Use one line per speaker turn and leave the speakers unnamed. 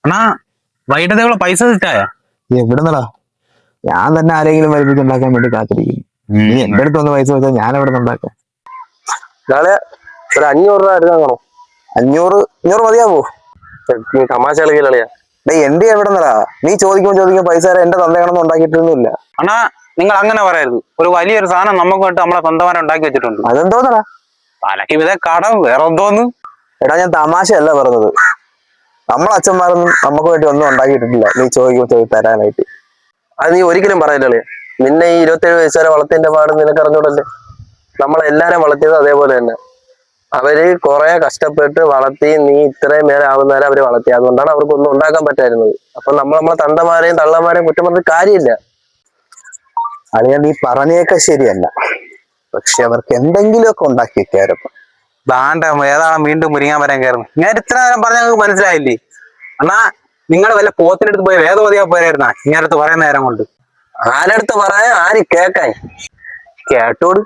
അണ്ണാ വൈകിട്ടത്തേക്കുള്ള പൈസ കിട്ടായ?
എവിടുന്നടാ? ഞാൻ തന്നെ ആരെങ്കിലും വരുത്തിച്ചുണ്ടാക്കാൻ വേണ്ടി കാത്തിരിക്കും. നീ എന്റെ അടുത്ത് വന്ന് പൈസ വെച്ചാൽ ഞാൻ എവിടെ നിന്നുണ്ടാക്കാം?
നാളെ ഒരു 500 രൂപ എടുക്കാണോ?
500 മതിയാവോ?
നീ തമാശ കളിക്കലളിയാ.
എന്റെ എവിടെന്നടാ? നീ ചോദിക്കുമ്പോ പൈസ തരാൻ എന്റെ തന്തയാണെന്ന് ഉണ്ടാക്കിയിട്ടൊന്നുമില്ല.
അണ്ണാ നിങ്ങൾ അങ്ങനെ പറയരുത്. ഒരു വലിയൊരു സാധനം നമുക്ക് വേണ്ടി നമ്മളെ സ്വന്തമാരെ ഉണ്ടാക്കി വെച്ചിട്ടുണ്ട്.
അതെന്തോന്നടാ?
തലക്ക് വിധ കടം വേറെ എന്തോന്ന്?
എടാ ഞാൻ തമാശയല്ല പറഞ്ഞത്. നമ്മളെ അച്ഛന്മാരൊന്നും നമുക്ക് വേണ്ടി ഒന്നും ഉണ്ടാക്കിയിട്ടില്ല നീ ചോദിക്കുമ്പോ തരാനായിട്ട്.
അത് നീ ഒരിക്കലും പറയലളിയാ. നിന്നെ ഈ 27 വയസ്സ് വരെ വളർത്തിന്റെ പാട് നിനക്ക് അറിഞ്ഞൂടല്ലേ? നമ്മളെല്ലാരും വളർത്തിയത് അതേപോലെ തന്നെ. അവര് കുറെ കഷ്ടപ്പെട്ട് വളർത്തി നീ ഇത്രയും പേരെ ആവുന്നവരെ അവര് വളർത്തി. അതുകൊണ്ടാണ് അവർക്കൊന്നും ഉണ്ടാക്കാൻ പറ്റായിരുന്നത്. അപ്പൊ നമ്മളെ തണ്ടമാരെയും തള്ളമാരെയും കുറ്റം പറഞ്ഞിട്ട് കാര്യമില്ല.
അളിയാ നീ പറഞ്ഞേക്ക ശരിയല്ല, പക്ഷെ അവർക്ക് എന്തെങ്കിലുമൊക്കെ ഉണ്ടാക്കി വെക്കായിരുന്നു.
ദാണ്ട ഏതാണ് വീണ്ടും മുരിങ്ങാൻ വരാൻ കയറുന്നു. ഞാൻ ഇത്ര നേരം പറഞ്ഞ നിങ്ങൾക്ക് മനസ്സിലായില്ലേ? അണ്ണാ നിങ്ങൾ വല്ല പോത്തിനടുത്ത് പോയി വേദവതിയാ പോരായിരുന്നാ ഇങ്ങനടുത്ത് പറയുന്ന നേരം കൊണ്ട്?
ആരടുത്ത് പറയാൻ, ആര് കേക്കാൻ?
കേട്ടോട്.